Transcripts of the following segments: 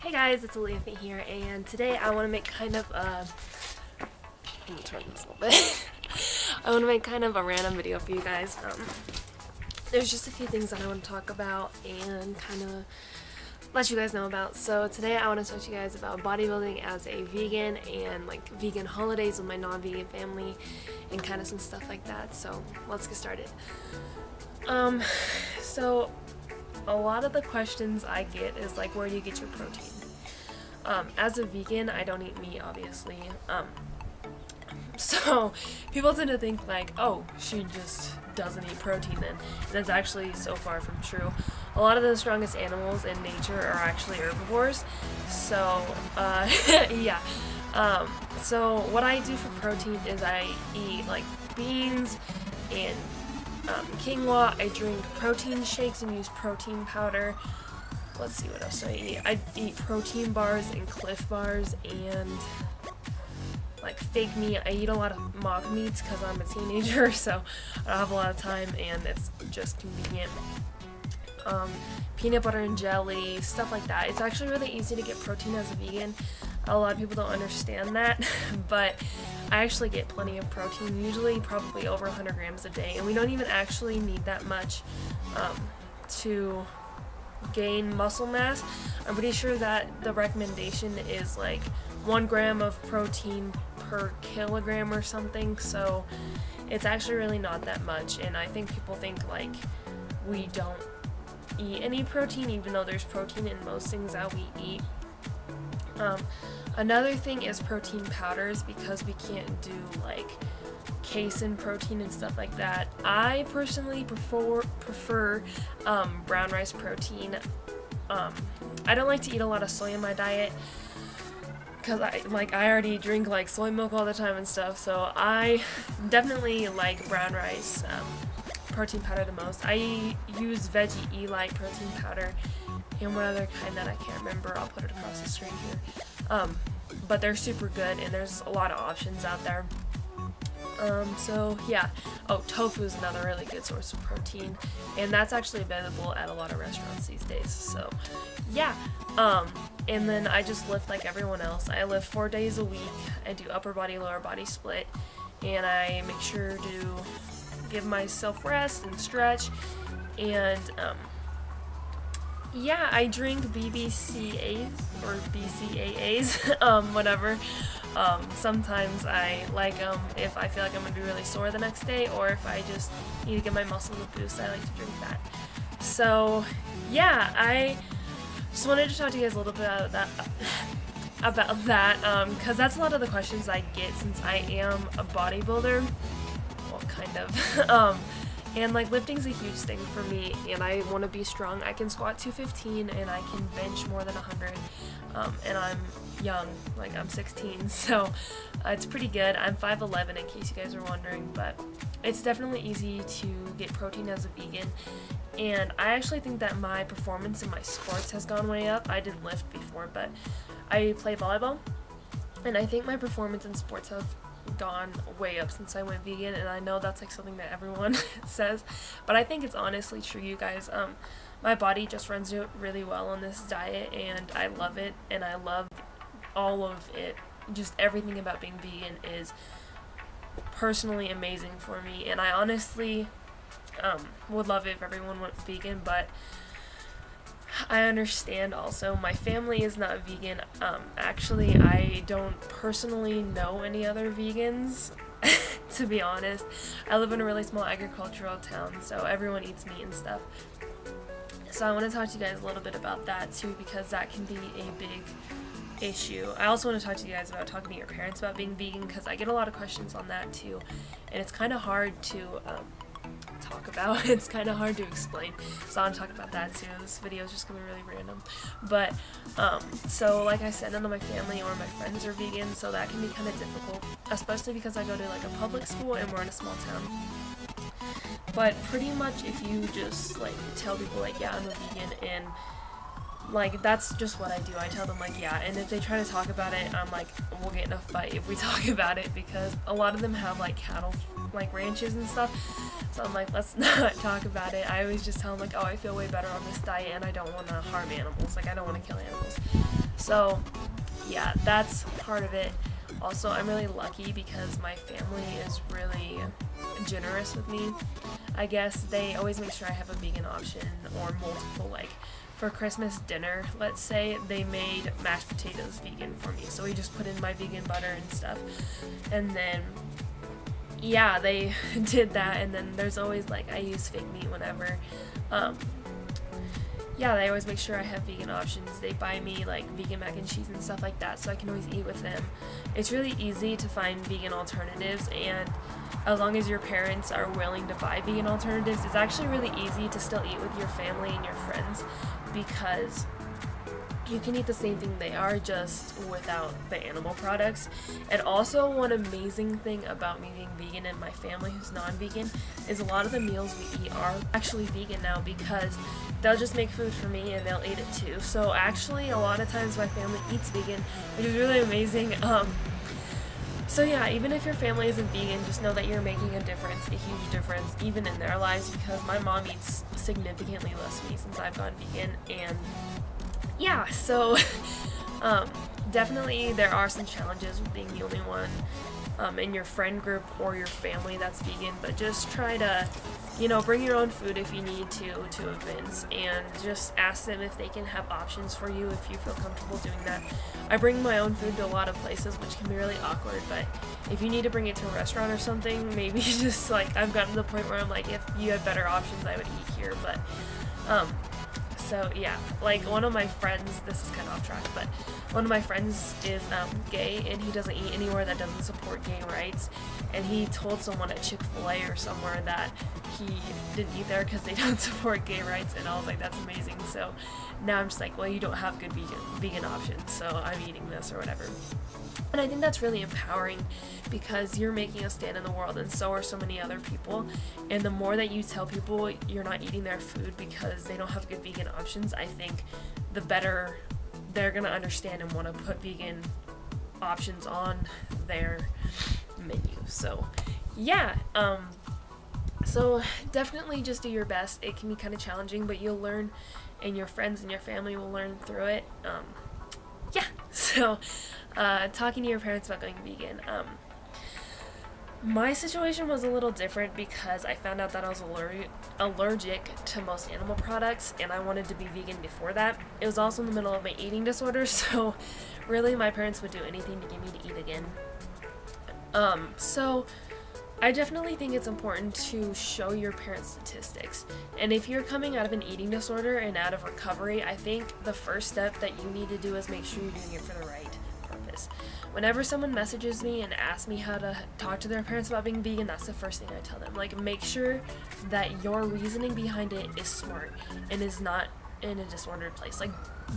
Hey guys, it's Olivia here, and today I want to make kind of a... Let me turn this a little bit. I want to make kind of a random video for you guys. There's just a few things that I want to talk about and kind of let you guys know about. So today I want to talk to you guys about bodybuilding as a vegan and like vegan holidays with my non-vegan family and kind of some stuff like that. So let's get started. So a lot of the questions I get is like, where do you get your protein? As a vegan, I don't eat meat, obviously. So people tend to think like, oh, she just doesn't eat protein then. And that's actually so far from true. A lot of the strongest animals in nature are actually herbivores. So, yeah. So what I do for protein is I eat like beans and quinoa. I drink protein shakes and use protein powder. Let's see what else I eat. I eat protein bars and Cliff bars and like fake meat. I eat a lot of mock meats because I'm a teenager, so I don't have a lot of time and it's just convenient. Peanut butter and jelly, stuff like that. It's actually really easy to get protein as a vegan. A lot of people don't understand that, but I actually get plenty of protein, usually probably over 100 grams a day, and we don't even actually need that much to gain muscle mass. I'm pretty sure that the recommendation is like 1 gram of protein per kilogram or something, so it's actually really not that much. And I think people think like we don't eat any protein, even though there's protein in most things that we eat. Another thing is protein powders, because we can't do like casein protein and stuff like that. I personally prefer brown rice protein. I don't like to eat a lot of soy in my diet because I already drink like soy milk all the time and stuff, so I definitely like brown rice protein powder the most. I use Veggie Elite protein powder and one other kind that I can't remember. I'll put it across the screen here. But they're super good and there's a lot of options out there. So yeah. Oh, tofu is another really good source of protein, and that's actually available at a lot of restaurants these days. So yeah. And then I just lift like everyone else. I lift 4 days a week. I do upper body, lower body split, and I make sure to give myself rest and stretch. And yeah, I drink BBCAs or BCAAs, whatever. Sometimes I like them if I feel like I'm going to be really sore the next day, or if I just need to give my muscles a boost, I like to drink that. So yeah, I just wanted to talk to you guys a little bit about that, because that's a lot of the questions I get since I am a bodybuilder. Well, kind of. And like lifting's a huge thing for me, and I want to be strong. I can squat 215 and I can bench more than 100, and I'm young, like I'm 16, so it's pretty good. I'm 5'11", in case you guys are wondering, but it's definitely easy to get protein as a vegan. And I actually think that my performance in my sports has gone way up. I did lift before, but I play volleyball, and I think my performance in sports has gone way up since I went vegan. And I know that's like something that everyone says, but I think it's honestly true, you guys. My body just runs really well on this diet, and I love it, and I love all of it. Just everything about being vegan is personally amazing for me, and I honestly would love it if everyone went vegan, but I understand also my family is not vegan. Actually, I don't personally know any other vegans, to be honest. I live in a really small agricultural town, so everyone eats meat and stuff. So I want to talk to you guys a little bit about that too, because that can be a big issue. I also want to talk to you guys about talking to your parents about being vegan, because I get a lot of questions on that too, and it's kind of hard to talk about. It's kind of hard to explain, so I want to talk about that too. This video is just gonna be really random, but so like I said, none of my family or my friends are vegan, so that can be kind of difficult, especially because I go to like a public school and we're in a small town. But pretty much if you just like tell people like, yeah, I'm a vegan, and like that's just what I do. I tell them like, yeah, and if they try to talk about it, I'm like, we'll get in a fight if we talk about it, because a lot of them have like cattle like ranches and stuff, so I'm like, let's not talk about it. I always just tell them like, oh, I feel way better on this diet and I don't want to harm animals, like I don't want to kill animals. So yeah, that's part of it. Also, I'm really lucky because my family is really generous with me. I guess they always make sure I have a vegan option or multiple. Like for Christmas dinner, let's say, they made mashed potatoes vegan for me. So we just put in my vegan butter and stuff. And then, yeah, they did that. And then there's always like, I use fake meat whenever. Yeah, they always make sure I have vegan options. They buy me like vegan mac and cheese and stuff like that, so I can always eat with them. It's really easy to find vegan alternatives, and as long as your parents are willing to buy vegan alternatives, it's actually really easy to still eat with your family and your friends, because you can eat the same thing they are, just without the animal products. And also, one amazing thing about me being vegan and my family who's non-vegan is a lot of the meals we eat are actually vegan now, because they'll just make food for me and they'll eat it too. So actually, a lot of times my family eats vegan, which is really amazing. So yeah, even if your family isn't vegan, just know that you're making a difference, a huge difference, even in their lives, because my mom eats significantly less meat since I've gone vegan. And yeah, so definitely there are some challenges with being the only one in your friend group or your family that's vegan, but just try to, bring your own food if you need to events, and just ask them if they can have options for you if you feel comfortable doing that. I bring my own food to a lot of places, which can be really awkward, but if you need to bring it to a restaurant or something, maybe just like, I've gotten to the point where I'm like, if you had better options, I would eat here. But so yeah, like one of my friends, this is kind of off track, but one of my friends is gay, and he doesn't eat anywhere that doesn't support gay rights. And he told someone at Chick-fil-A or somewhere that he didn't eat there because they don't support gay rights, and I was like, that's amazing. So now I'm just like, well, you don't have good vegan options, so I'm eating this or whatever. And I think that's really empowering, because you're making a stand in the world, and so are so many other people. And the more that you tell people you're not eating their food because they don't have good vegan options, I think the better they're going to understand and want to put vegan options on their menu. So yeah, so definitely just do your best. It can be kind of challenging, but you'll learn, and your friends and your family will learn through it. Yeah, so talking to your parents about going vegan. My situation was a little different because I found out that I was allergic to most animal products, and I wanted to be vegan before that. It was also in the middle of my eating disorder, so really my parents would do anything to get me to eat again. So I definitely think it's important to show your parents statistics. And if you're coming out of an eating disorder and out of recovery, I think the first step that you need to do is make sure you're doing it for the right purpose. Whenever someone messages me and asks me how to talk to their parents about being vegan, that's the first thing I tell them. Like, make sure that your reasoning behind it is smart and is not in a disordered place. Like,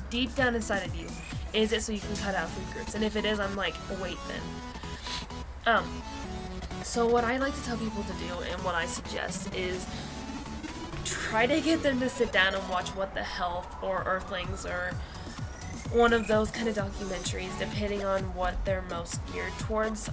deep down inside of you, is it so you can cut out food groups? And if it is, I'm like, wait then. So what I like to tell people to do, and what I suggest, is try to get them to sit down and watch What the Health or Earthlings or one of those kind of documentaries, depending on what they're most geared towards.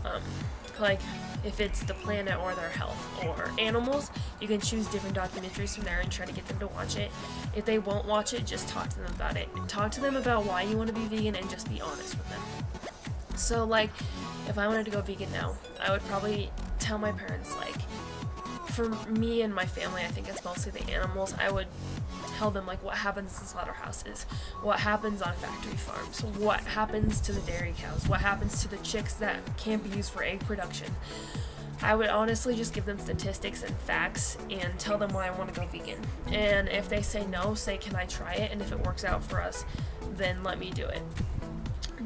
Like if it's the planet or their health or animals, you can choose different documentaries from there and try to get them to watch it. If they won't watch it, just talk to them about it. Talk to them about why you want to be vegan, and just be honest with them. So like, if I wanted to go vegan now, I would probably tell my parents, like, for me and my family, I think it's mostly the animals, I would tell them, like, what happens in slaughterhouses, what happens on factory farms, what happens to the dairy cows, what happens to the chicks that can't be used for egg production. I would honestly just give them statistics and facts and tell them why I want to go vegan. And if they say no, say, can I try it? And if it works out for us, then let me do it.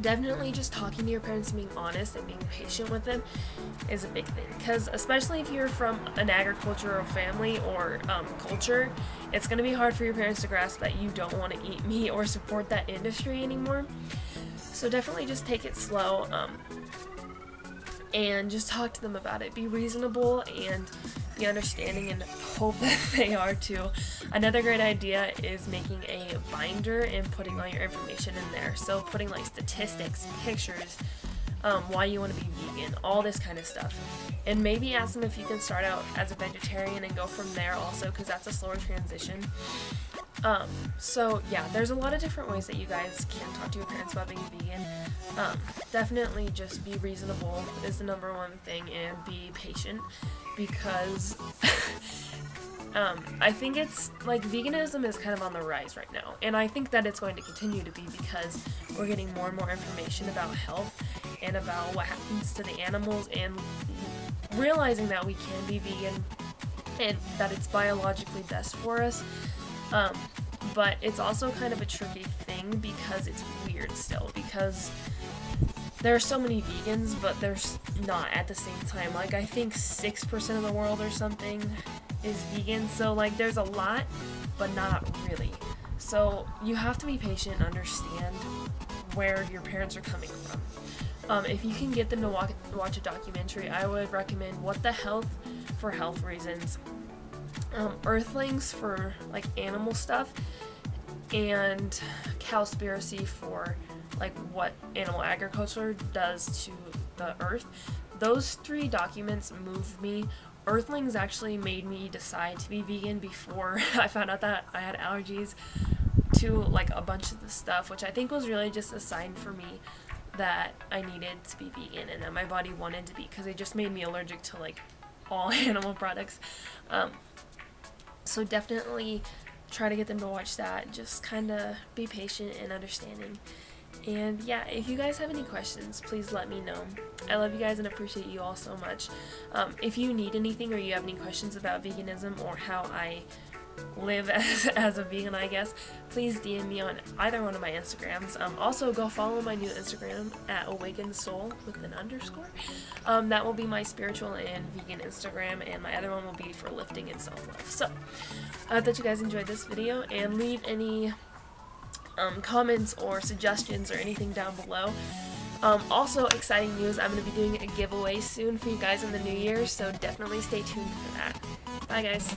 Definitely just talking to your parents and being honest and being patient with them is a big thing, because especially if you're from an agricultural family or culture, it's going to be hard for your parents to grasp that you don't want to eat meat or support that industry anymore. So definitely just take it slow and just talk to them about it. Be reasonable and be understanding, and hope that they are too. Another great idea is making a binder and putting all your information in there. So putting like statistics, pictures, why you want to be vegan, all this kind of stuff. And maybe ask them if you can start out as a vegetarian and go from there also, because that's a slower transition. So yeah, there's a lot of different ways that you guys can talk to your parents about being vegan. Definitely just be reasonable is the number one thing, and be patient, because I think it's like veganism is kind of on the rise right now, and I think that it's going to continue to be because we're getting more and more information about health and about what happens to the animals, and realizing that we can be vegan and that it's biologically best for us. But it's also kind of a tricky thing because it's weird still, because there are so many vegans, but there's not at the same time. Like, I think 6% of the world or something is vegan, so like there's a lot, but not really. So you have to be patient and understand where your parents are coming from. If you can get them to watch a documentary, I would recommend What the Health for health reasons, Earthlings for like animal stuff, and Cowspiracy for like what animal agriculture does to the earth. Those 3 documents moved me. Earthlings actually made me decide to be vegan before I found out that I had allergies to like a bunch of the stuff, which I think was really just a sign for me that I needed to be vegan and that my body wanted to be, because it just made me allergic to like all animal products. So definitely try to get them to watch that. Just kind of be patient and understanding. And yeah, if you guys have any questions, please let me know. I love you guys and appreciate you all so much. If you need anything, or you have any questions about veganism or how I live as a vegan, I guess, please DM me on either one of my Instagrams. Also, go follow my new Instagram at Awakened Soul with an underscore. That will be my spiritual and vegan Instagram, and my other one will be for lifting and self-love. So I hope that you guys enjoyed this video, and leave any comments or suggestions or anything down below. Also, exciting news, I'm going to be doing a giveaway soon for you guys in the new year, so definitely stay tuned for that. Bye guys.